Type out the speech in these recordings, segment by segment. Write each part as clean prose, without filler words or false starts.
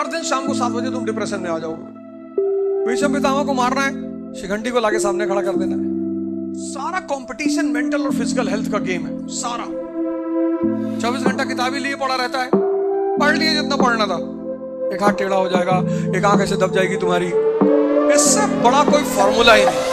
हर दिन शाम को 7 बजे तुम डिप्रेशन में आ जाओगे। भीष्म पितामह को मारना है, शिखंडी को लाके सामने खड़ा कर देना है। सारा कंपटीशन मेंटल और फिजिकल हेल्थ का गेम है सारा। 24 घंटा किताब ही लिए पड़ा रहता है, पढ़ लिए जितना पढ़ना था। एक हाथ टेढ़ा हो जाएगा, एक आंख ऐसे दब जाएगी तुम्हारी, इससे बड़ा कोई फॉर्मूला ही नहीं।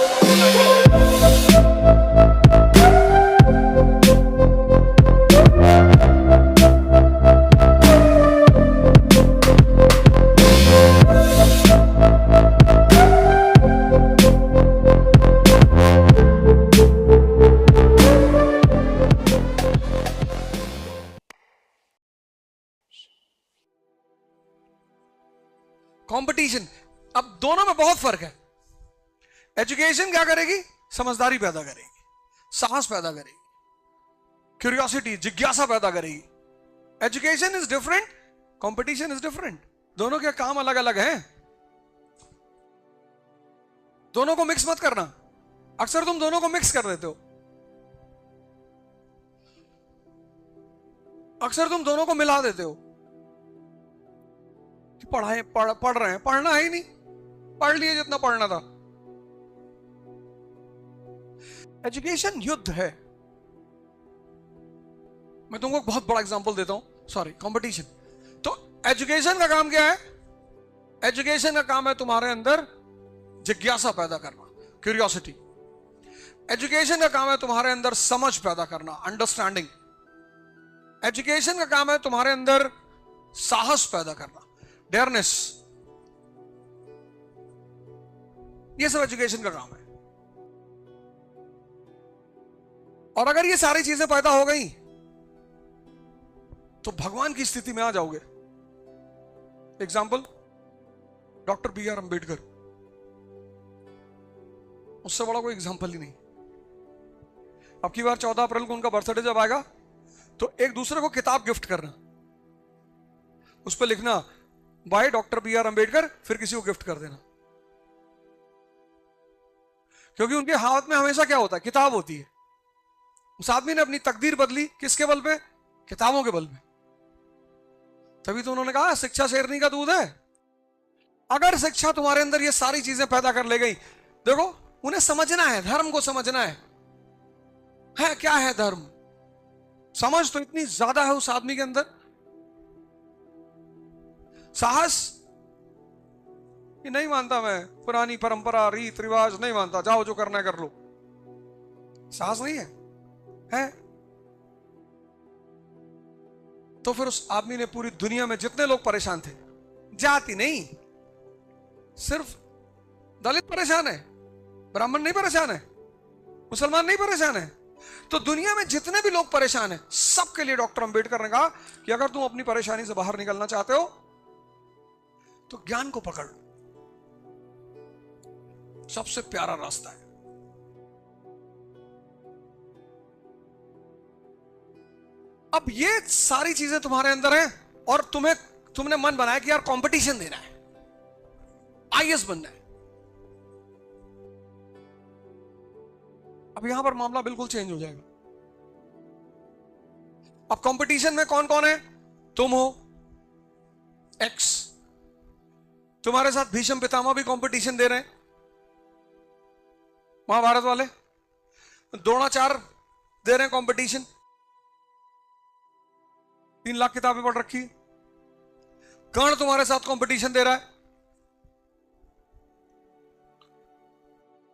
कंपटीशन, अब दोनों में बहुत फर्क है। एजुकेशन क्या करेगी? समझदारी पैदा करेगी, साहस पैदा करेगी, क्यूरियोसिटी, जिज्ञासा पैदा करेगी। Education is different, competition is different. दोनों के काम अलग अलग हैं, दोनों को मिक्स मत करना। अक्सर तुम दोनों को मिक्स कर देते हो, अक्सर तुम दोनों को मिला देते हो कि पढ़ रहे हैं, पढ़ना है ही नहीं, पढ़ लिए जितना पढ़ना था। एजुकेशन युद्ध है। मैं तुमको बहुत बड़ा एग्जांपल देता हूं, सॉरी, कंपटीशन। तो एजुकेशन का काम क्या है? एजुकेशन का काम है तुम्हारे अंदर जिज्ञासा पैदा करना, क्यूरियोसिटी। एजुकेशन का काम है तुम्हारे अंदर समझ पैदा करना, अंडरस्टैंडिंग। एजुकेशन का काम है तुम्हारे अंदर साहस पैदा करना, डेयरनेस। ये सब एजुकेशन का काम है। और अगर ये सारी चीजें पैदा हो गई तो भगवान की स्थिति में आ जाओगे। Example, doctor B.R. अम्बेडकर, उससे बड़ा कोई एग्जाम्पल ही नहीं। अब की बार 14 अप्रैल को उनका बर्थडे जब आएगा तो एक दूसरे को किताब गिफ्ट करना, उस पर लिखना बाय डॉक्टर B.R. अम्बेडकर, फिर किसी को गिफ्ट कर देना। क्योंकि उनके हाथ में हमेशा क्या होता है? किताब होती है। उस आदमी ने अपनी तकदीर बदली किसके बल पे? किताबों के बल पे। तभी तो उन्होंने कहा शिक्षा शेरनी का दूध है। अगर शिक्षा तुम्हारे अंदर ये सारी चीजें पैदा कर ले गई, देखो उन्हें समझना है, धर्म को समझना है क्या है धर्म। समझ तो इतनी ज्यादा है उस आदमी के अंदर। साहस, ये नहीं मानता मैं, पुरानी परंपरा रीत रिवाज नहीं मानता, जाओ जो करना है कर लो। साहस नहीं है? तो फिर उस आदमी ने पूरी दुनिया में जितने लोग परेशान थे, जाति नहीं, सिर्फ दलित परेशान है, ब्राह्मण नहीं परेशान है, मुसलमान नहीं परेशान है, तो दुनिया में जितने भी लोग परेशान हैं, सबके लिए डॉक्टर अंबेडकर ने कहा कि अगर तुम अपनी परेशानी से बाहर निकलना चाहते हो तो ज्ञान को पकड़ लो, सबसे प्यारा रास्ता है। अब ये सारी चीजें तुम्हारे अंदर हैं और तुमने मन बनाया कि यार कंपटीशन देना है, IAS बनना है। अब यहां पर मामला बिल्कुल चेंज हो जाएगा। अब कंपटीशन में कौन कौन है? तुम हो X, तुम्हारे साथ भीष्म पितामह भी कंपटीशन दे रहे हैं, महाभारत वाले। द्रोणाचार्य दे रहे हैं कंपटीशन, 3 लाख किताबें पढ़ रखी। कर्ण तुम्हारे साथ कंपटीशन दे रहा है।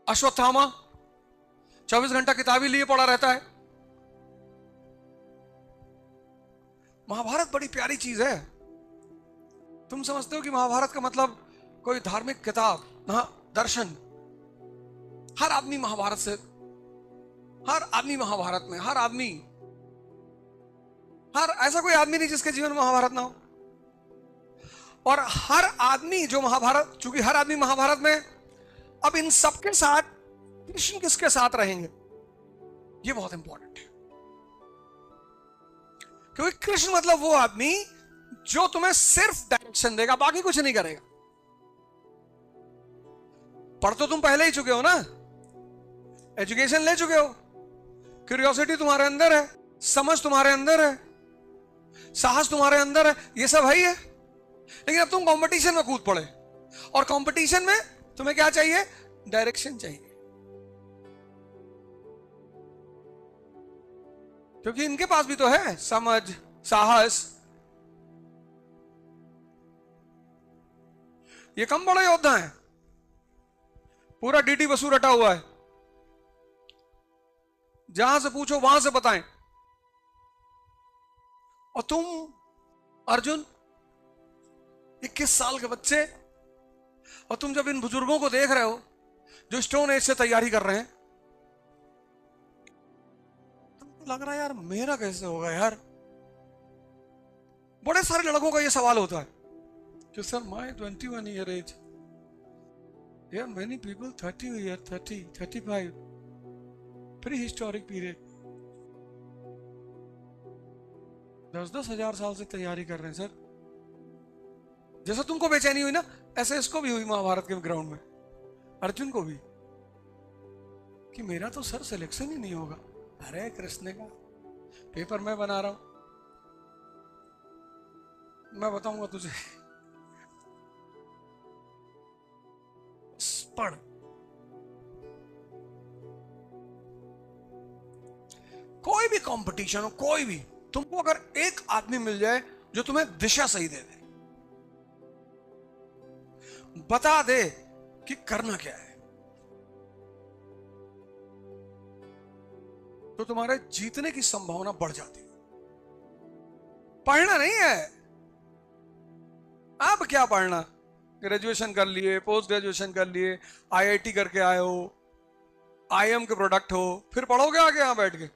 अश्वत्थामा 24 घंटा किताब ही लिए पड़ा रहता है। महाभारत बड़ी प्यारी चीज है। तुम समझते हो कि महाभारत का मतलब कोई धार्मिक किताब ना, दर्शन। हर आदमी महाभारत से, हर आदमी महाभारत में, हर ऐसा कोई आदमी नहीं जिसके जीवन में महाभारत ना हो। और हर आदमी जो महाभारत, चूंकि हर आदमी महाभारत में, अब इन सबके साथ कृष्ण किसके साथ रहेंगे, ये बहुत इंपॉर्टेंट है। क्योंकि कृष्ण मतलब वो आदमी जो तुम्हें सिर्फ डायरेक्शन देगा, बाकी कुछ नहीं करेगा। पढ़ तो तुम पहले ही चुके हो ना, एजुकेशन ले चुके हो, क्यूरियोसिटी तुम्हारे अंदर है, समझ तुम्हारे अंदर है, साहस तुम्हारे अंदर है, ये सब है ही है। लेकिन अब तुम कंपटीशन में कूद पड़े, और कंपटीशन में तुम्हें क्या चाहिए? डायरेक्शन चाहिए। क्योंकि इनके पास भी तो है समझ, साहस। ये कम बड़े योद्धा हैं, पूरा डीडी बसु रटा हुआ है, जहां से पूछो वहां से बताएं। और तुम अर्जुन 21 साल के बच्चे, और तुम जब इन बुजुर्गों को देख रहे हो जो स्टोन एज से तैयारी कर रहे हैं, तुमको लग रहा है यार मेरा कैसे होगा यार। बड़े सारे लड़कों का ये सवाल होता है कि सर माय 21 ईयर एज, यार many people 30 year, 30, 35, pre historic period, 10-10 हजार साल से तैयारी कर रहे हैं सर। जैसा तुमको बेचैनी हुई ना, ऐसे इसको भी हुई महाभारत के ग्राउंड में, अर्जुन को भी, कि मेरा तो सर सिलेक्शन ही नहीं होगा। अरे कृष्ण का पेपर मैं बना रहा हूं, मैं बताऊंगा तुझे, पढ़। कोई भी कंपटीशन हो, कोई भी, तुमको अगर एक आदमी मिल जाए जो तुम्हें दिशा सही दे दे, बता दे कि करना क्या है, तो तुम्हारे जीतने की संभावना बढ़ जाती है। पढ़ना नहीं है, अब क्या पढ़ना, ग्रेजुएशन कर लिए, पोस्ट ग्रेजुएशन कर लिए, आईआईटी करके आए हो, आईएम के प्रोडक्ट हो, फिर पढ़ोगे आगे यहां बैठ के?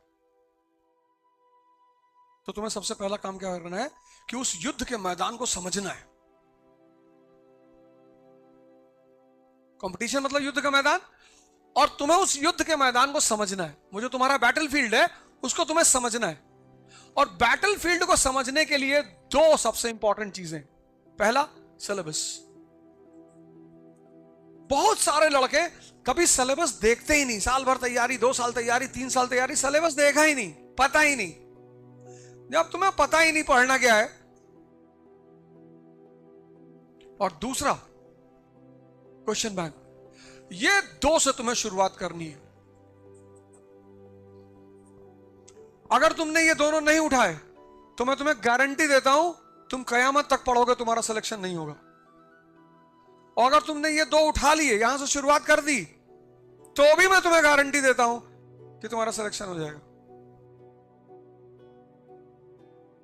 तो तुम्हें सबसे पहला काम क्या करना है कि उस युद्ध के मैदान को समझना है। कंपटीशन मतलब युद्ध का मैदान, और तुम्हें उस युद्ध के मैदान को समझना है। वो जो तुम्हारा बैटलफील्ड है उसको तुम्हें समझना है। और बैटलफील्ड को समझने के लिए दो सबसे इंपॉर्टेंट चीजें, पहला सिलेबस। बहुत सारे लड़के कभी सिलेबस देखते ही नहीं, साल भर तैयारी, 2 साल तैयारी, 3 साल तैयारी, सिलेबस देखा ही नहीं, पता ही नहीं। जब तुम्हें पता ही नहीं पढ़ना क्या है, और दूसरा क्वेश्चन बैंक, ये दो से तुम्हें शुरुआत करनी है। अगर तुमने ये दोनों नहीं उठाए तो मैं तुम्हें गारंटी देता हूं तुम कयामत तक पढ़ोगे, तुम्हारा सिलेक्शन नहीं होगा। और अगर तुमने ये दो उठा लिए, यहां से शुरुआत कर दी, तो भी मैं तुम्हें गारंटी देता हूं कि तुम्हारा सिलेक्शन हो जाएगा।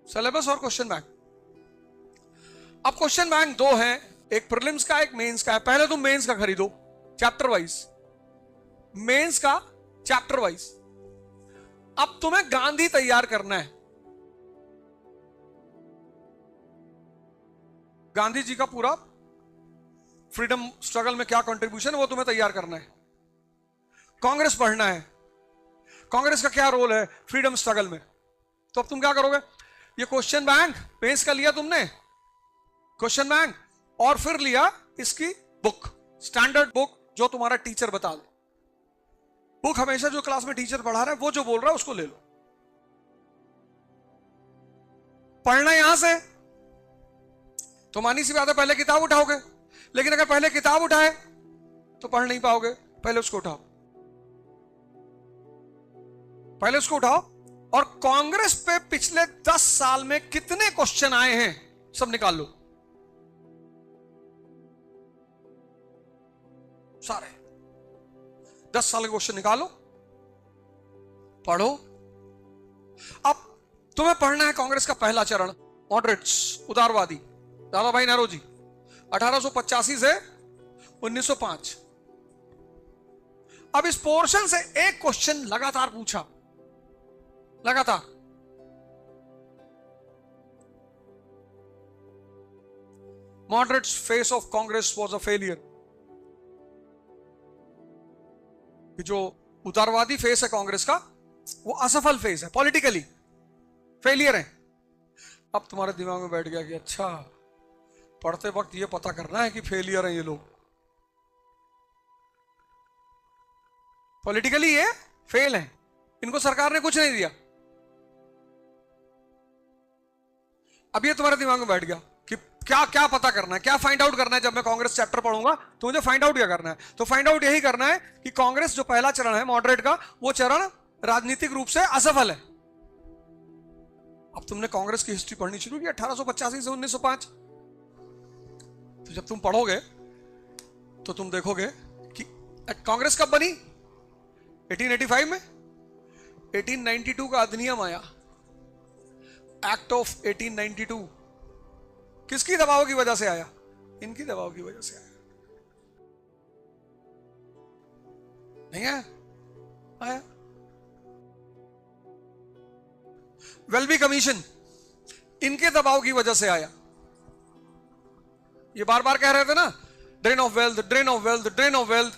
सिलेबस और क्वेश्चन बैंक। अब क्वेश्चन बैंक दो हैं, एक प्रीलिम्स का, एक मेंस का है। पहले तुम मेंस का खरीदो चैप्टर वाइज, मेंस का चैप्टर वाइज। अब तुम्हें गांधी तैयार करना है, गांधी जी का पूरा फ्रीडम स्ट्रगल में क्या कंट्रीब्यूशन है वो तुम्हें तैयार करना है। कांग्रेस पढ़ना है, कांग्रेस का क्या रोल है फ्रीडम स्ट्रगल में। तो अब तुम क्या करोगे, ये क्वेश्चन बैंक पेश कर लिया तुमने, क्वेश्चन बैंक, और फिर लिया इसकी बुक, स्टैंडर्ड बुक जो तुम्हारा टीचर बता दे। बुक हमेशा जो क्लास में टीचर पढ़ा रहा है वो जो बोल रहा है उसको ले लो। पढ़ना यहां से तो मानी सी बात है, पहले किताब उठाओगे, लेकिन अगर पहले किताब उठाए तो पढ़ नहीं पाओगे। पहले उसको उठाओ, पहले उसको उठाओ, और कांग्रेस पे पिछले 10 साल में कितने क्वेश्चन आए हैं सब निकाल लो, सारे 10 साल के क्वेश्चन निकालो, पढ़ो। अब तुम्हें पढ़ना है कांग्रेस का पहला चरण, मॉडरेट्स, उदारवादी, दादा भाई नौरोजी, 1885 से 1905। अब इस पोर्शन से एक क्वेश्चन लगातार पूछा, लगातार। Moderates face of Congress was a failure. जो उदारवादी फेस है कांग्रेस का वो असफल फेस है, पॉलिटिकली फेलियर है। अब तुम्हारे दिमाग में बैठ गया कि अच्छा, पढ़ते वक्त ये पता करना है कि फेलियर है ये लोग, पॉलिटिकली ये फेल है, इनको सरकार ने कुछ नहीं दिया। अब ये तुम्हारे दिमाग में बैठ गया कि क्या क्या पता करना है, क्या फाइंड आउट करना है? जब मैं कांग्रेस चैप्टर पढ़ूंगा तो मुझे फाइंड आउट क्या करना है? तो फाइंड आउट यही करना है कि कांग्रेस जो पहला चरण है मॉडरेट का, वो चरण राजनीतिक रूप से असफल है। अब तुमने कांग्रेस की हिस्ट्री पढ़नी शुरू की 1885 से 1905, तो जब तुम पढ़ोगे तो तुम देखोगे कि कांग्रेस कब बनी? 1885 में। 1892 का अधिनियम आया, एक्ट ऑफ 1892। किसकी दबाव की वजह से आया? इनकी दबाव की वजह से आया। नहीं आया? आया। वेल्बी कमीशन इनके दबाव की वजह से आया। ये बार बार कह रहे थे ना, drain of wealth, drain of wealth, drain of wealth.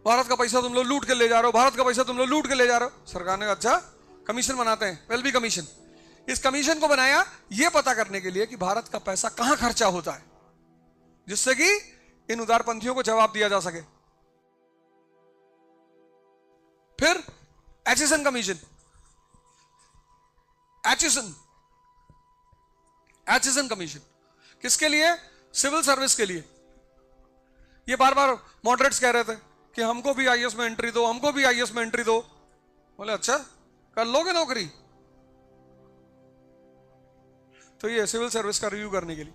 Bharat का पैसा तुम लोग लूट के ले जा रहे हो, भारत का पैसा तुम लोग लूट के ले जा रहे हो। सरकार ने अच्छा कमीशन बनाते हैं, वेल्बी कमीशन। इस कमीशन को बनाया यह पता करने के लिए कि भारत का पैसा कहां खर्चा होता है, जिससे कि इन उदारपंथियों को जवाब दिया जा सके। फिर एचिसन कमीशन, एचिसन कमीशन किसके लिए? सिविल सर्विस के लिए। ये बार बार मॉडरेट्स कह रहे थे कि हमको भी आईएएस में एंट्री दो, हमको भी आईएएस में एंट्री दो। बोले अच्छा कर लोगे नौकरी? तो ये सिविल सर्विस का रिव्यू करने के लिए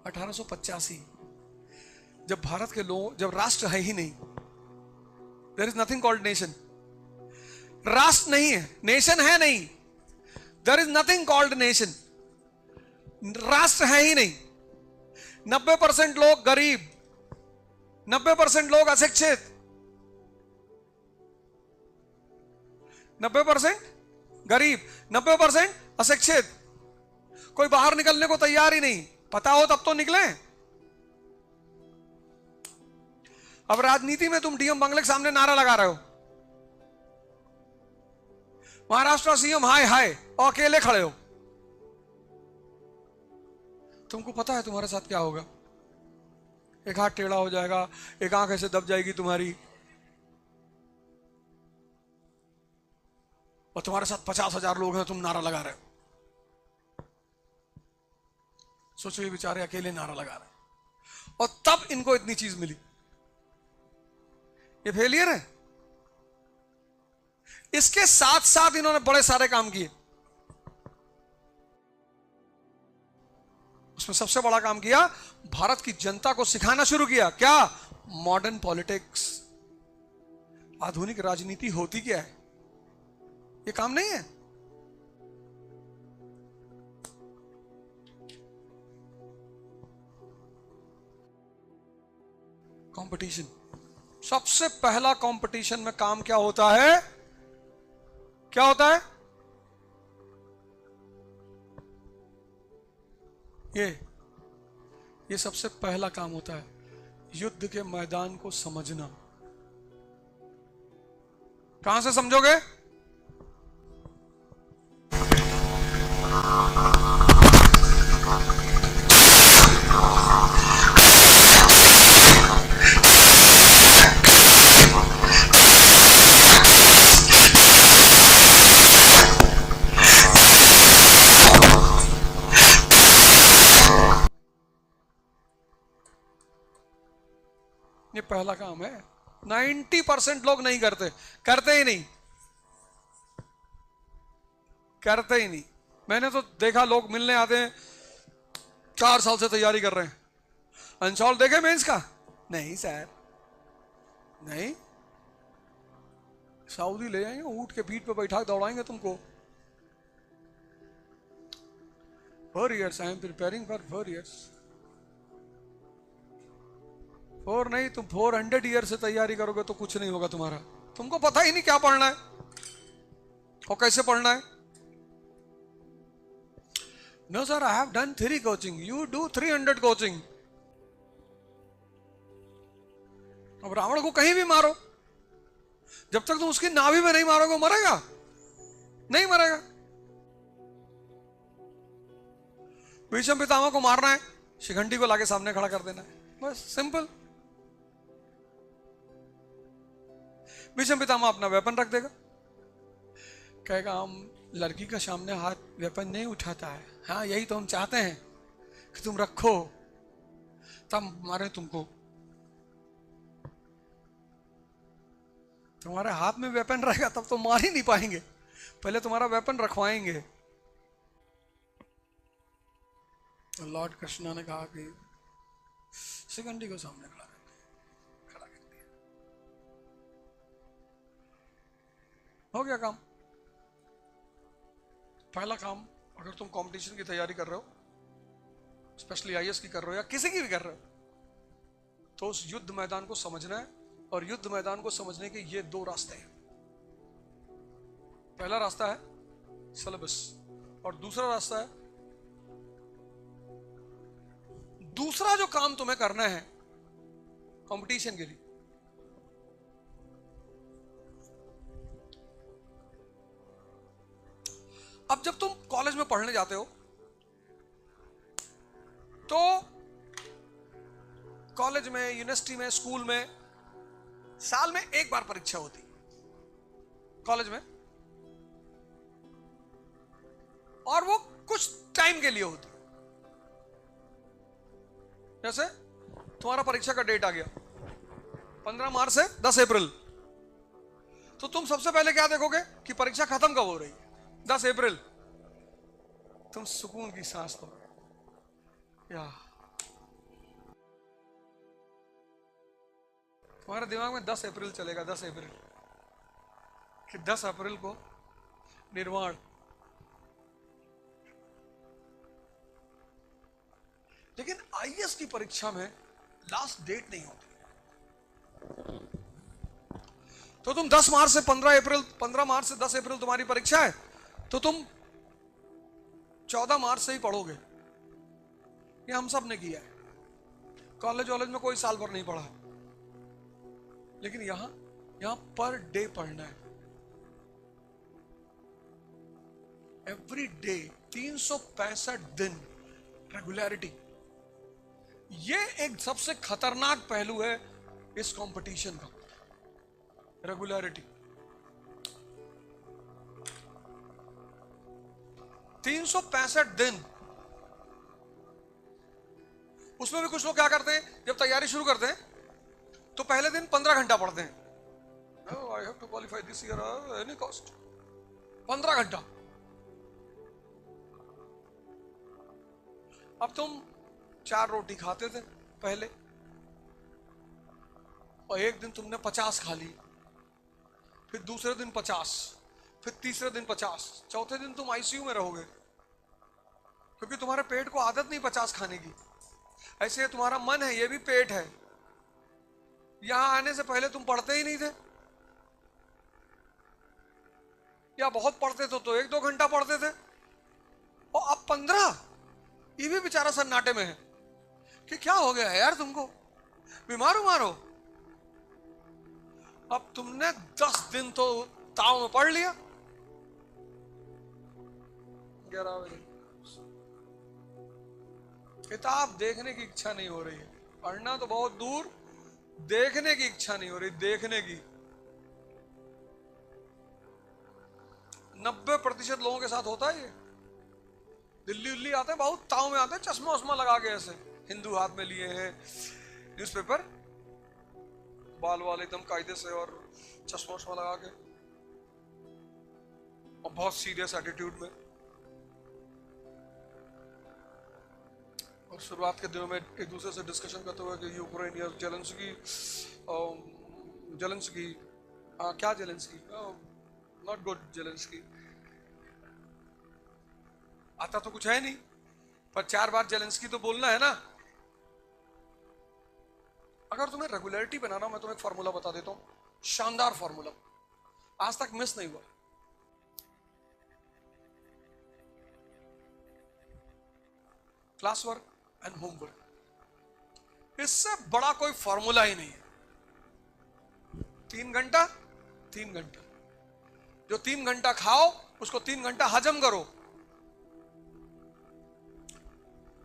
1885, जब भारत के लोग, जब राष्ट्र है ही नहीं, there is nothing called nation. राष्ट्र नहीं है, नेशन है नहीं, there is nothing called nation. राष्ट्र है ही नहीं। 90% लोग गरीब, 90% लोग अशिक्षित, 90% गरीब, 90% अशिक्षित। कोई बाहर निकलने को तैयार ही नहीं। पता हो तब तो निकले। अब राजनीति में तुम डीएम बंगले के सामने नारा लगा रहे हो, महाराष्ट्र सीएम हाय हाय, और अकेले खड़े हो। तुमको पता है तुम्हारे साथ क्या होगा? एक हाथ टेढ़ा हो जाएगा, एक आंख ऐसे दब जाएगी तुम्हारी, और तुम्हारे साथ 50,000 लोग हैं, तुम नारा लगा रहे हो। सोचो ये बेचारे अकेले नारा लगा रहे हैं, और तब इनको इतनी चीज मिली। ये फेलियर है। इसके साथ साथ इन्होंने बड़े सारे काम किए। उसमें सबसे बड़ा काम किया, भारत की जनता को सिखाना शुरू किया। क्या? Modern politics. आधुनिक राजनीति होती क्या है? ये काम नहीं है। कंपटीशन। सबसे पहला कंपटीशन में काम क्या होता है? क्या होता है? ये सबसे पहला काम होता है, युद्ध के मैदान को समझना। कहां से समझोगे? ये पहला काम है। 90% लोग नहीं करते, करते ही नहीं, करते ही नहीं। मैंने तो देखा लोग मिलने आते हैं, 4 साल से तैयारी कर रहे हैं। अंशौल देखे मेंस का? नहीं सर, नहीं। सऊदी ले जाएंगे, ऊंट के पीठ पे बैठा दौड़ाएंगे तुमको। 4 years I am preparing for 4 years। 4 नहीं, तुम 400 ईयर से तैयारी करोगे तो कुछ नहीं होगा तुम्हारा। तुमको पता ही नहीं क्या पढ़ना है और कैसे पढ़ना है। No sir, I have done 3 coaching, you do 300 coaching. अब रावण को कहीं भी मारो, जब तक तुम उसकी नाभि में नहीं मारोगे मरेगा? नहीं मरेगा। भीष्म पितामह को मारना है, शिखंडी को लाके सामने खड़ा कर देना है, बस सिंपल। भीष्म पितामह अपना वेपन रख देगा, कहेगा हम लड़की का सामने हाथ वेपन नहीं उठाता है। हाँ, यही तो हम चाहते हैं कि तुम रखो, तब मारे तुमको। तुम्हारे हाथ में वेपन रहेगा तब तो मार ही नहीं पाएंगे, पहले तुम्हारा वेपन रखवाएंगे। लॉर्ड कृष्णा ने कहा कि शिखंडी को सामने खड़ा कर दिया, हो गया काम। पहला काम, अगर तुम कंपटीशन की तैयारी कर रहे हो, स्पेशली आईएएस की कर रहे हो या किसी की भी कर रहे हो, तो उस युद्ध मैदान को समझना है। और युद्ध मैदान को समझने के ये दो रास्ते हैं। पहला रास्ता है सिलेबस, और दूसरा रास्ता है, दूसरा जो काम तुम्हें करना है कंपटीशन के लिए। अब जब तुम कॉलेज में पढ़ने जाते हो तो कॉलेज में, यूनिवर्सिटी में, स्कूल में साल में एक बार परीक्षा होती कॉलेज में, और वो कुछ टाइम के लिए होती। जैसे तुम्हारा परीक्षा का डेट आ गया 15 मार्च से 10 अप्रैल, तो तुम सबसे पहले क्या देखोगे कि परीक्षा खत्म कब हो रही है? 10 अप्रैल। तुम सुकून की सांस लो, या तुम्हारे दिमाग में 10 अप्रैल चलेगा, 10 अप्रैल, कि 10 अप्रैल को निर्वाण। लेकिन आईएएस की परीक्षा में लास्ट डेट नहीं होती। तो तुम 10 मार्च से 15 अप्रैल, 15 मार्च से 10 अप्रैल तुम्हारी परीक्षा है, तो तुम 14 मार्च से ही पढ़ोगे। ये हम सब ने किया है। कॉलेज वॉलेज में कोई साल भर नहीं पढ़ा है, लेकिन यहां पर डे पढ़ना है, एवरी डे, 365 दिन रेगुलरिटी। ये एक सबसे खतरनाक पहलू है इस कंपटीशन का, रेगुलरिटी। 365 दिन। उसमें भी कुछ लोग क्या करते हैं, जब तैयारी शुरू करते हैं तो पहले दिन 15 घंटा पढ़ते हैं। I have to qualify this year any cost. 15 घंटा। अब तुम 4 रोटी खाते थे पहले, और एक दिन तुमने 50 खा ली, फिर दूसरे दिन 50, फिर तीसरे दिन 50, चौथे दिन तुम आईसीयू में रहोगे, क्योंकि तुम्हारे पेट को आदत नहीं 50 खाने की। ऐसे तुम्हारा मन है, ये भी पेट है। यहां आने से पहले तुम पढ़ते ही नहीं थे, या बहुत पढ़ते थे तो 1-2 घंटा पढ़ते थे, और अब 15। ये भी बेचारा सन्नाटे में है कि क्या हो गया है यार, तुमको बीमार हो। अब तुमने 10 दिन तो ताव में पढ़ लिया, 11 बजे किताब देखने की इच्छा नहीं हो रही है। पढ़ना तो बहुत दूर, देखने की इच्छा नहीं हो रही, देखने की। 90% लोगों के साथ होता है ये। दिल्ली आते हैं, बहुत ताव में आते हैं, चश्मा वश्मा लगा के, ऐसे हिंदू हाथ में लिए हैं, न्यूज़पेपर, बाल वाल एकदम कायदे से, और चश्मा वश्मा लगा के, और बहुत सीरियस एटीट्यूड में। और शुरुआत के दिनों में एक दूसरे से डिस्कशन करते हुए कि यूक्रेन या जेलेंस्की, क्या जेलेंस्की, नॉट गुड जेलेंस्की। आता तो कुछ है नहीं, पर 4 बार जेलेंस्की तो बोलना है ना। अगर तुम्हें रेगुलरिटी बनाना, मैं तुम्हें एक फॉर्मूला बता देता हूं, शानदार फॉर्मूला, आज तक मिस नहीं हुआ। क्लास वर्क एंड होमवर्क, इससे बड़ा कोई फॉर्मूला ही नहीं है। 3 घंटा, 3 घंटा, जो 3 घंटा खाओ उसको 3 घंटा हजम करो।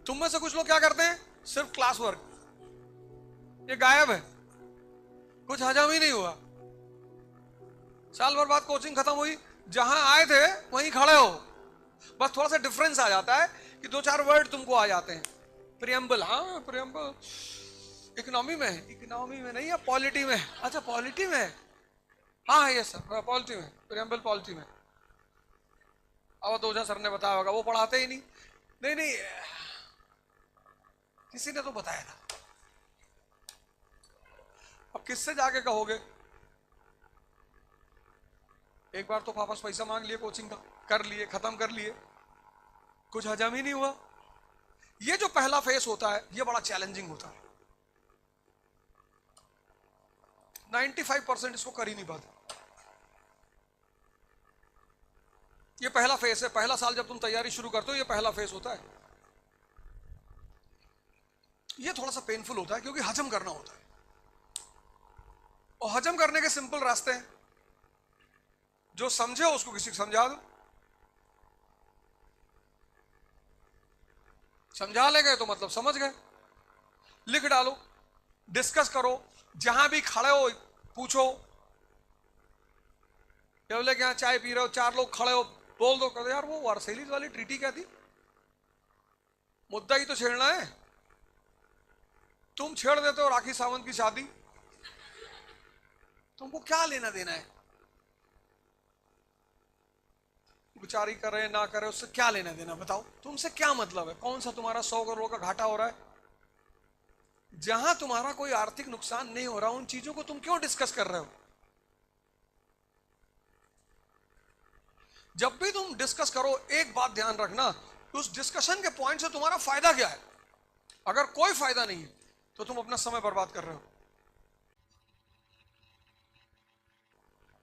तुम में से कुछ लोग क्या करते हैं, सिर्फ क्लास वर्क, ये गायब है, कुछ हजम ही नहीं हुआ। साल भर बाद कोचिंग खत्म हुई, जहां आए थे वहीं खड़े हो, बस थोड़ा सा डिफरेंस आ जाता है कि दो चार वर्ड तुमको आ जाते हैं। प्रियम्बल, हाँ प्रियम्बल इकोनॉमी में, इकोनॉमी में नहीं है पॉलिटी में। अच्छा पॉलिटी में, हाँ ये सर पॉलिटी में, प्रियम्बल पॉलिटी में। अब तो ओझा सर ने बताया होगा, वो पढ़ाते ही नहीं। नहीं नहीं, किसी ने तो बताया था। अब किससे जाके कहोगे? एक बार तो वापस पैसा मांग लिए कोचिंग का, कर लिए, खत्म कर लिए, कुछ हजम ही नहीं हुआ। ये जो पहला फेस होता है ये बड़ा चैलेंजिंग होता है। 95% इसको कर ही नहीं पाते। ये पहला फेस है, पहला साल जब तुम तैयारी शुरू करते हो ये पहला फेस होता है। ये थोड़ा सा पेनफुल होता है क्योंकि हजम करना होता है, और हजम करने के सिंपल रास्ते हैं। जो समझे उसको किसी को समझा दो, समझा ले गए तो मतलब समझ गए। लिख डालो, डिस्कस करो, जहां भी खड़े हो पूछो। बोले कि यहाँ चाय पी रहे हो, चार लोग खड़े हो, बोल दो, कहते यार वो वर्सेलिस वाली ट्रीटी क्या थी, मुद्दा ही तो छेड़ना है। तुम छेड़ देते हो राखी सावंत की शादी, तुमको क्या लेना देना है? बेचारी करे ना करे उससे क्या लेना देना, बताओ तुमसे क्या मतलब है? कौन सा तुम्हारा 100 करोड़ का घाटा हो रहा है? जहां तुम्हारा कोई आर्थिक नुकसान नहीं हो रहा उन चीजों को तुम क्यों डिस्कस कर रहे हो? जब भी तुम डिस्कस करो एक बात ध्यान रखना, उस डिस्कशन के पॉइंट से तुम्हारा फायदा क्या है। अगर कोई फायदा नहीं है तो तुम अपना समय बर्बाद कर रहे हो।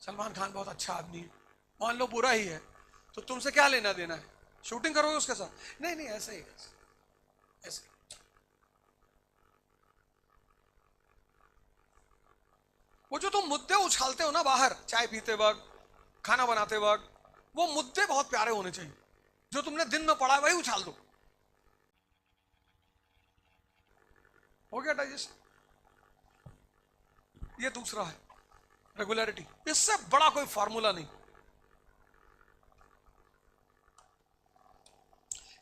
सलमान खान बहुत अच्छा आदमी है, मान लो बुरा ही है, तो तुमसे क्या लेना देना है? शूटिंग करोगे उसके साथ? नहीं नहीं, ऐसे ही ऐसे। वो जो तुम मुद्दे उछालते हो ना बाहर, चाय पीते वक्त, खाना बनाते वक्त, वो मुद्दे बहुत प्यारे होने चाहिए। जो तुमने दिन में पढ़ा है वही उछाल दो, हो गया डाइजेस्ट। ये दूसरा है रेगुलरिटी, इससे बड़ा कोई फार्मूला नहीं।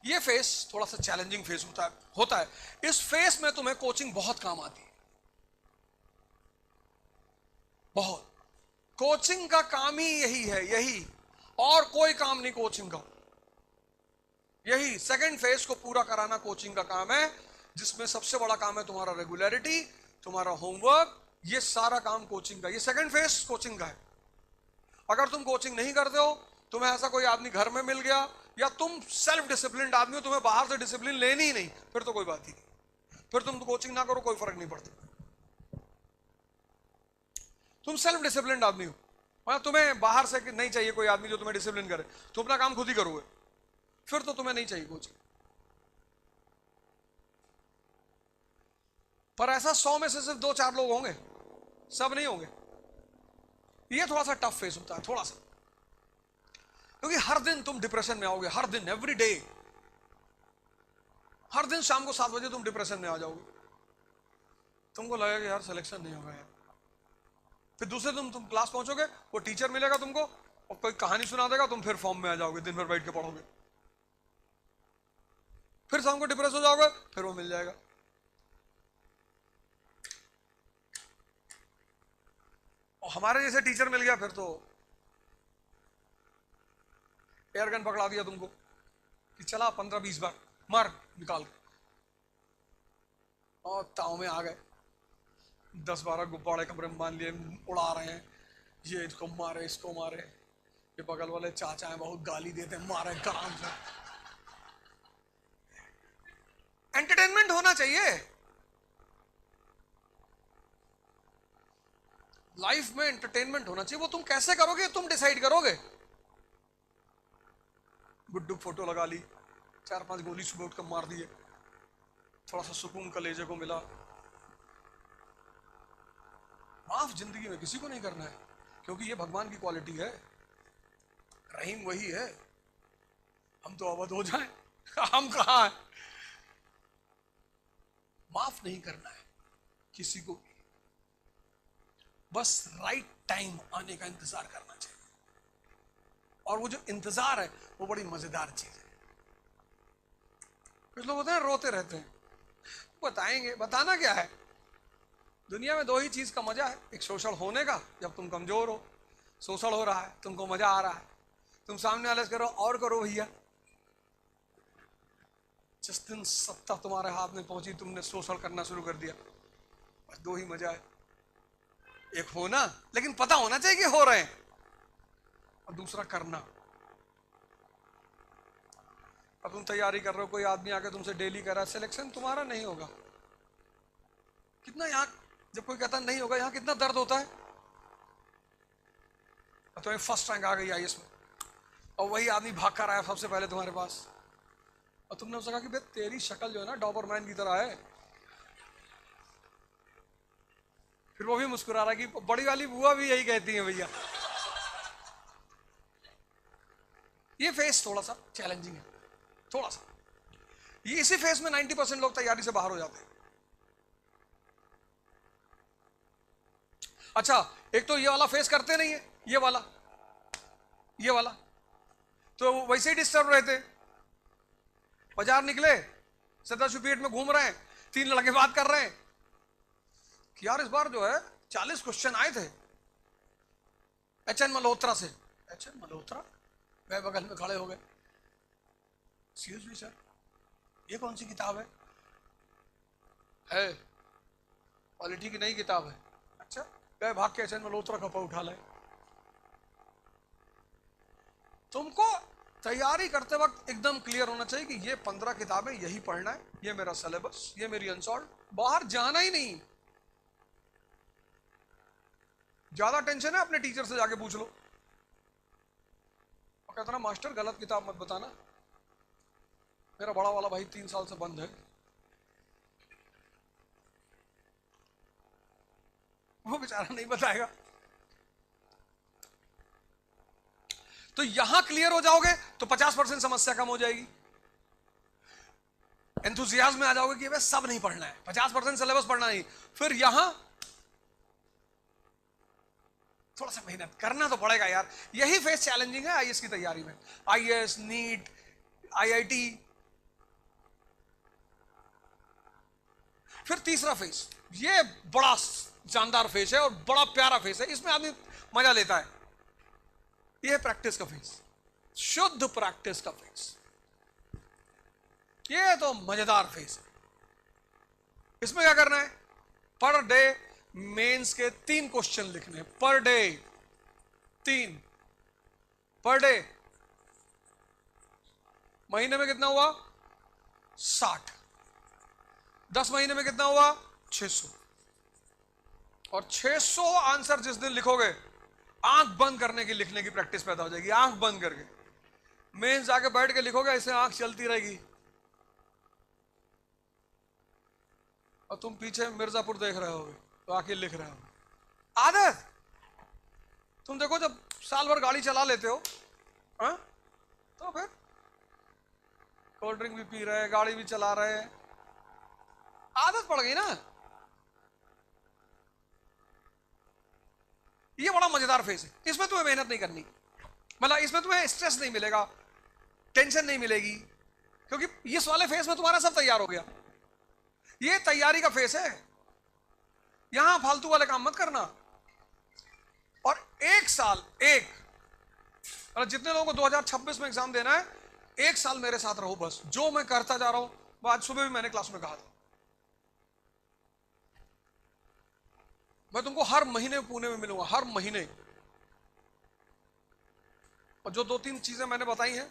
ये फेस थोड़ा सा चैलेंजिंग फेस होता है। इस फेस में तुम्हें कोचिंग बहुत काम आती है, बहुत। कोचिंग का काम ही यही है, यही, और कोई काम नहीं कोचिंग का। यही सेकंड फेज को पूरा कराना कोचिंग का काम है, जिसमें सबसे बड़ा काम है तुम्हारा रेगुलरिटी, तुम्हारा होमवर्क, ये सारा काम कोचिंग का। ये सेकंड फेज कोचिंग का है। अगर तुम कोचिंग नहीं करते हो, तुम्हें ऐसा कोई आदमी घर में मिल गया, या तुम सेल्फ डिसिप्लिन आदमी हो, तुम्हें बाहर से डिसिप्लिन लेनी ही नहीं, फिर तो कोई बात ही नहीं। फिर तुम तो कोचिंग ना करो, कोई फर्क नहीं पड़ता। तुम सेल्फ डिसिप्लिन आदमी हो, मतलब तुम्हें बाहर से नहीं चाहिए कोई आदमी जो तुम्हें डिसिप्लिन करे, तुम अपना काम खुद ही करोगे, फिर तो तुम्हें नहीं चाहिए कोचिंग। पर ऐसा 100 में से सिर्फ 2-4 लोग होंगे, सब नहीं होंगे। ये थोड़ा सा टफ फेस होता है, थोड़ा सा, क्योंकि हर दिन तुम डिप्रेशन में आओगे, हर दिन, एवरी डे, हर दिन शाम को 7 बजे तुम डिप्रेशन में आ जाओगे। तुमको लगेगा यार सिलेक्शन नहीं होगा यार। फिर दूसरे दिन तुम क्लास पहुंचोगे, वो टीचर मिलेगा तुमको और कोई कहानी सुना देगा, तुम फिर फॉर्म में आ जाओगे, दिन भर बैठ के पढ़ोगे। फिर शाम को डिप्रेस हो जाओगे, फिर वो मिल जाएगा। और हमारे जैसे टीचर मिल गया फिर तो एयर गन पकड़ा दिया तुमको कि चला 15-20 बार मार निकाल के, और ताव में आ गए। 10-12 गुब्बारे कमरे में मान लिए उड़ा रहे हैं, ये इसको मारे, इसको मारे, ये बगल वाले चाचा हैं बहुत गाली देते हैं, मारे काम से। एंटरटेनमेंट होना चाहिए लाइफ में, एंटरटेनमेंट होना चाहिए। वो तुम कैसे करोगे तुम डिसाइड करोगे। गुड्डू फोटो लगा ली, 4-5 गोली सुबह उठकर मार दिए, थोड़ा सा सुकून कलेजे को मिला। माफ जिंदगी में किसी को नहीं करना है, क्योंकि ये भगवान की क्वालिटी है, रहीम वही है। हम तो अवध हो जाएं, हम कहां हैं। माफ नहीं करना है किसी को भी, बस राइट टाइम आने का इंतजार करना चाहिए। और वो जो इंतजार है वो बड़ी मजेदार चीज है। कुछ लोग होते हैं रोते रहते हैं, बताएंगे, बताना क्या है। दुनिया में दो ही चीज का मजा है, एक शोषण होने का जब तुम कमजोर हो, शोषण हो रहा है, तुमको मजा आ रहा है, तुम सामने वाले से करो और करो भैया। जिस दिन सत्ता तुम्हारे हाथ में पहुंची तुमने शोषण करना शुरू कर दिया। बस दो ही मजा है, एक होना, लेकिन पता होना चाहिए कि हो रहे हैं, और दूसरा करना। अब तुम तैयारी कर रहे हो, कोई आदमी आके तुमसे डेली कह रहा है सिलेक्शन तुम्हारा नहीं होगा, कितना यहाँ, जब कोई कहता नहीं होगा यहाँ कितना दर्द होता है। और तुम्हें फर्स्ट रैंक आ गई आईएएस में, और वही आदमी भाग कर आया सबसे पहले तुम्हारे पास, और तुमने उससे कहा कि भाई तेरी शक्ल जो है ना डॉबरमैन की तरह है। फिर वो भी मुस्कुरा रहा है कि बड़ी वाली बुआ भी यही कहती है भैया। ये फेस थोड़ा सा चैलेंजिंग है, थोड़ा सा। ये इसी फेस में 90% लोग तैयारी से बाहर हो जाते हैं। अच्छा, एक तो ये वाला फेस करते नहीं है, ये वाला, ये वाला तो वैसे ही डिस्टर्ब रहते। बाजार निकले, सदाशिवपेट में घूम रहे हैं, 3 लड़के बात कर रहे हैं कि यार इस बार जो है 40 क्वेश्चन आए थे एचएन मल्होत्रा से। एचएन मल्होत्रा? वे बगल में खड़े हो गए, सीरियसली सर ये कौन सी किताब है क्वालिटी की नई किताब है। अच्छा, गए भाग के एचएन मल्होत्रा का उठा लाए। तुमको तैयारी करते वक्त एकदम क्लियर होना चाहिए कि ये 15 किताबें यही पढ़ना है, ये मेरा सिलेबस, ये मेरी अनसॉल्व, बाहर जाना ही नहीं। ज्यादा टेंशन है अपने टीचर से जाके पूछ लो, और कहता ना मास्टर गलत किताब मत बताना, मेरा बड़ा वाला भाई 3 साल से बंद है, वो बेचारा नहीं बताएगा। तो यहां क्लियर हो जाओगे तो 50% समस्या कम हो जाएगी। एंथुसियाज्म में आ जाओगे कि सब नहीं पढ़ना है, 50% सिलेबस पढ़ना नहीं, फिर यहां थोड़ा सा मेहनत करना तो पड़ेगा यार। यही फेस चैलेंजिंग है आईएएस की तैयारी में, आईएएस, नीट, आईआईटी। फिर तीसरा फेस, ये बड़ा शानदार फेस है और बड़ा प्यारा फेस है, इसमें आदमी मजा लेता है। ये प्रैक्टिस का फेस, शुद्ध प्रैक्टिस का फेस, ये तो मजेदार फेस है। इसमें क्या करना है, पर डे मेंस के 3 क्वेश्चन लिखने, पर डे 3, पर डे। महीने में कितना हुआ 60, 10 महीने में कितना हुआ 600, और 600 आंसर जिस दिन लिखोगे आंख बंद करने की लिखने की प्रैक्टिस पैदा हो जाएगी। आंख बंद करके मेंस जाके बैठ के लिखोगे, ऐसे आंख चलती रहेगी और तुम पीछे मिर्जापुर देख रहे होगे तो आके लिख रहे हो। आदत, तुम देखो जब साल भर गाड़ी चला लेते हो हा? तो फिर कोल्ड ड्रिंक भी पी रहे हैं, गाड़ी भी चला रहे हैं, आदत पड़ गई ना। ये बड़ा मजेदार फेस है, इसमें तुम्हें मेहनत नहीं करनी, मतलब इसमें तुम्हें स्ट्रेस नहीं मिलेगा, टेंशन नहीं मिलेगी, क्योंकि इस वाले फेस में तुम्हारा सब तैयार हो गया। ये तैयारी का फेस है, यहां फालतू वाले काम मत करना। और 1 साल, मतलब जितने लोगों को 2026 में एग्जाम देना है, 1 साल मेरे साथ रहो बस। जो मैं करता जा रहा हूं, वो आज सुबह भी मैंने क्लास में कहा था, मैं तुमको हर महीने पुणे में मिलूंगा, हर महीने। और जो 2-3 चीजें मैंने बताई हैं,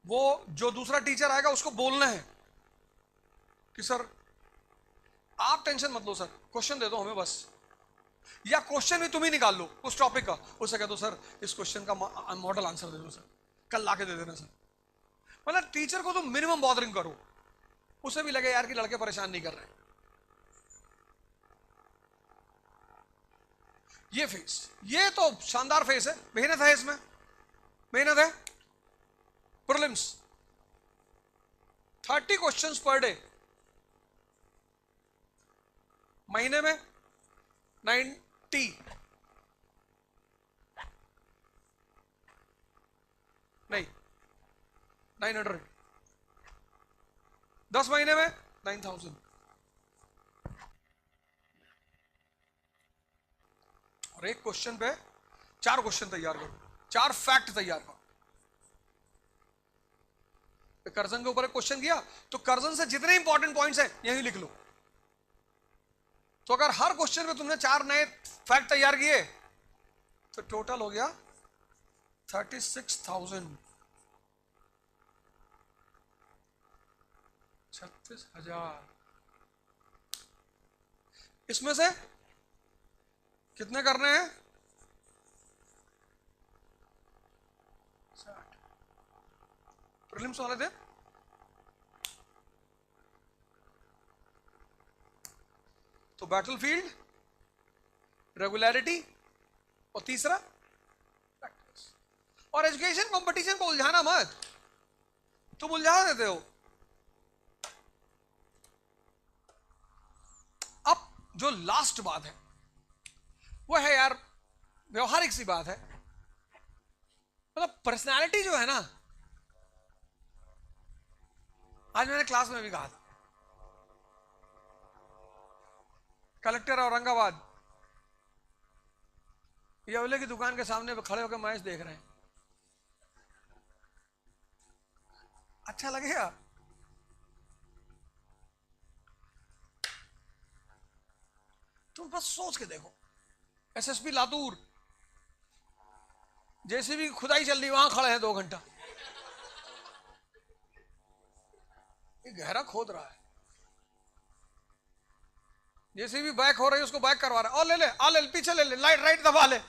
वो जो दूसरा टीचर आएगा उसको बोलना है कि सर आप टेंशन मत लो सर, क्वेश्चन दे दो हमें बस, या क्वेश्चन भी तुम ही निकाल लो उस टॉपिक का, उससे कह दो सर इस क्वेश्चन का मॉडल आंसर दे दो सर, कल लाके दे देना सर। मतलब टीचर को तुम मिनिमम बॉदरिंग करो, उसे भी लगे यार कि लड़के परेशान नहीं कर रहे। ये फेस, ये तो शानदार फेस है, मेहनत है इसमें, मेहनत है। प्रीलिम्स 30 क्वेश्चंस पर डे, महीने में 90, 900, 10 महीने में 9000। और एक क्वेश्चन पे 4 क्वेश्चन तैयार करो, 4 फैक्ट तैयार करो। कर्जन के ऊपर एक क्वेश्चन किया तो कर्जन से जितने इंपॉर्टेंट पॉइंट्स हैं यही लिख लो। तो अगर हर क्वेश्चन में तुमने 4 नए फैक्ट तैयार किए तो टोटल हो गया 36,000, 36,000। इसमें से कितने करने हैं? 60 प्रीलिम्स वाले थे। तो बैटलफील्ड, रेगुलरिटी और तीसरा प्रैक्टिस। और एजुकेशन कंपटीशन को उलझाना मत, तुम उलझा देते हो। अब जो लास्ट बात है वो है यार व्यवहारिक सी बात है, मतलब पर्सनालिटी जो है ना, आज मैंने क्लास में भी कहा था, कलेक्टर औरंगाबाद येवले की दुकान के सामने खड़े होकर मैच देख रहे हैं, अच्छा लगेगा? तुम बस सोच के देखो, एसएसपी लातूर जेसीबी खुदाई चल रही, वहां खड़े हैं 2 घंटा, ये गहरा खोद रहा है, जेसीबी बैक हो रही है, उसको बैक करवा रहा है, और ले ले, आ ले, पीछे ले ले, लाइट राइट दबा ले।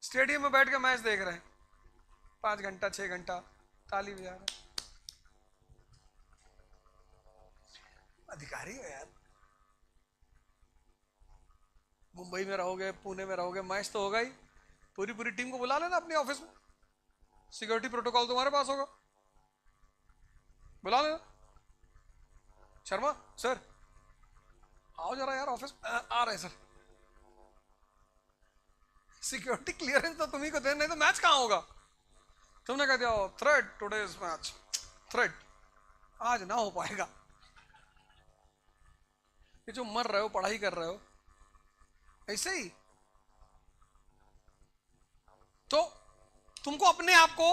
स्टेडियम में बैठ के मैच देख रहे हैं 5 घंटा 6 घंटा, ताली बजा रहे। अधिकारी हो यार, मुंबई में रहोगे, पुणे में रहोगे, मैच तो होगा ही, पूरी पूरी टीम को बुला लेना अपने ऑफिस में, सिक्योरिटी प्रोटोकॉल तुम्हारे पास होगा, बुला लेना। शर्मा सर आओ जरा यार ऑफिस, आ रहे सर। सिक्योरिटी क्लियरेंस तो तुम्ही को देना, नहीं तो मैच कहां होगा? तुमने कह दिया थ्रेड टुडेज मैच, थ्रेड आज ना हो पाएगा। ये जो मर रहे हो, पढ़ाई कर रहे हो, ऐसे ही तो तुमको अपने आप को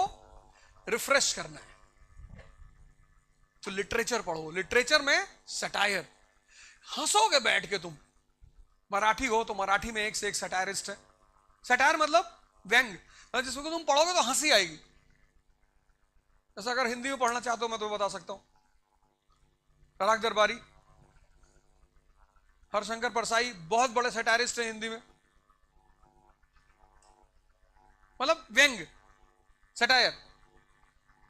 रिफ्रेश करना है, तो लिटरेचर पढ़ो। लिटरेचर में सटायर, हंसोगे बैठ के तुम। मराठी हो तो मराठी में एक से एक सटायरिस्ट है। सटायर मतलब व्यंग, जिसको तुम पढ़ोगे तो हंसी आएगी। ऐसा अगर हिंदी में पढ़ना चाहते हो मैं तो बता सकता हूं, पराग दरबारी, हरशंकर परसाई, बहुत बड़े सटायरिस्ट हैं हिंदी में, मतलब व्यंग सटायर।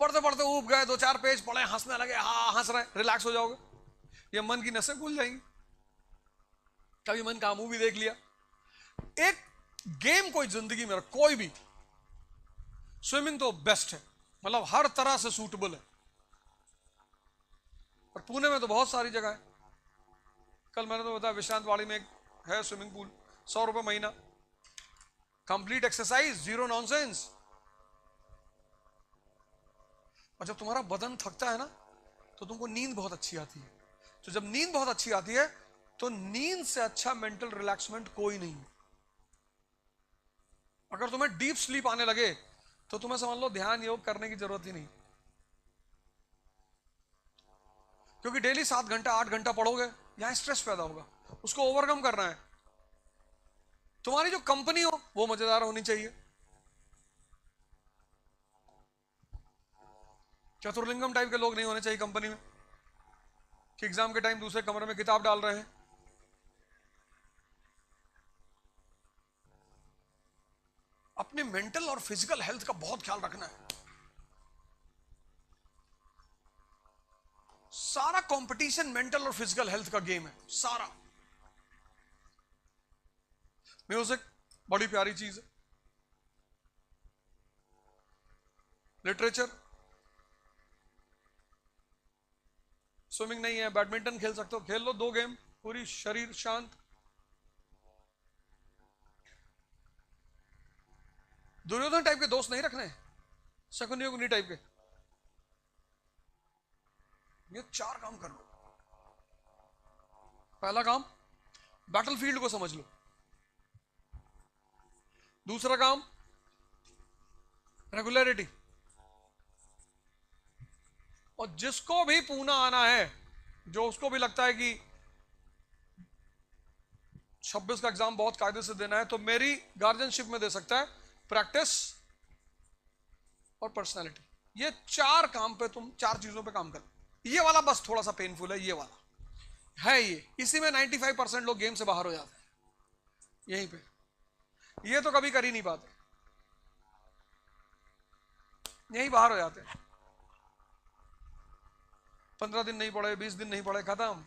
पढ़ते पढ़ते ऊब गए, 2-4 पेज पढ़े, हंसने लगे, हाँ हंस रहे, रिलैक्स हो जाओगे, ये मन की नसें खुल जाएंगी। कभी मन का मूवी देख लिया। एक गेम कोई जिंदगी में कोई भी, स्विमिंग तो बेस्ट है, मतलब हर तरह से सूटेबल है। और पुणे में तो बहुत सारी जगह है। कल मैंने तो बताया विश्रांत वाड़ी में एक है स्विमिंग पूल, 100 रुपए महीना, कंप्लीट एक्सरसाइज, 0 नॉनसेंस। और जब तुम्हारा बदन थकता है ना तो तुमको नींद बहुत अच्छी आती है। तो जब नींद बहुत अच्छी आती है तो नींद से अच्छा मेंटल रिलैक्समेंट कोई नहीं। अगर तुम्हें डीप स्लीप आने लगे तो तुम्हें समझ लो ध्यान योग करने की जरूरत ही नहीं, क्योंकि डेली 7 घंटा 8 घंटा पढ़ोगे, यहां स्ट्रेस पैदा होगा, उसको ओवरकम करना है। तुम्हारी जो कंपनी हो वो मजेदार होनी चाहिए। चतुर्लिंगम टाइप के लोग नहीं होने चाहिए कंपनी में कि एग्जाम के टाइम दूसरे कमरे में किताब डाल रहे हैं। अपने मेंटल और फिजिकल हेल्थ का बहुत ख्याल रखना है। सारा कंपटीशन मेंटल और फिजिकल हेल्थ का गेम है सारा। म्यूजिक बड़ी प्यारी चीज है, लिटरेचर, स्विमिंग नहीं है, बैडमिंटन खेल सकते हो, खेल लो 2 गेम, पूरी शरीर शांत। दुर्योधन टाइप के दोस्त नहीं रखने, शकुनी उगनी टाइप के। ये 4 काम कर लो। पहला काम, बैटलफील्ड को समझ लो। दूसरा काम, रेगुलरिटी। और जिसको भी पूना आना है, जो उसको भी लगता है कि 26 का एग्जाम बहुत कायदे से देना है, तो मेरी गार्जियनशिप में दे सकता है। प्रैक्टिस और पर्सनालिटी, ये 4 काम पे तुम 4 चीजों पे काम कर। ये वाला बस थोड़ा सा पेनफुल है, ये वाला है, ये इसी में 95% लोग गेम से बाहर हो जाते हैं यहीं पे। ये तो कभी कर ही नहीं पाते, यहीं बाहर हो जाते हैं। 15 दिन नहीं पढ़े, 20 दिन नहीं पढ़े, खत्म।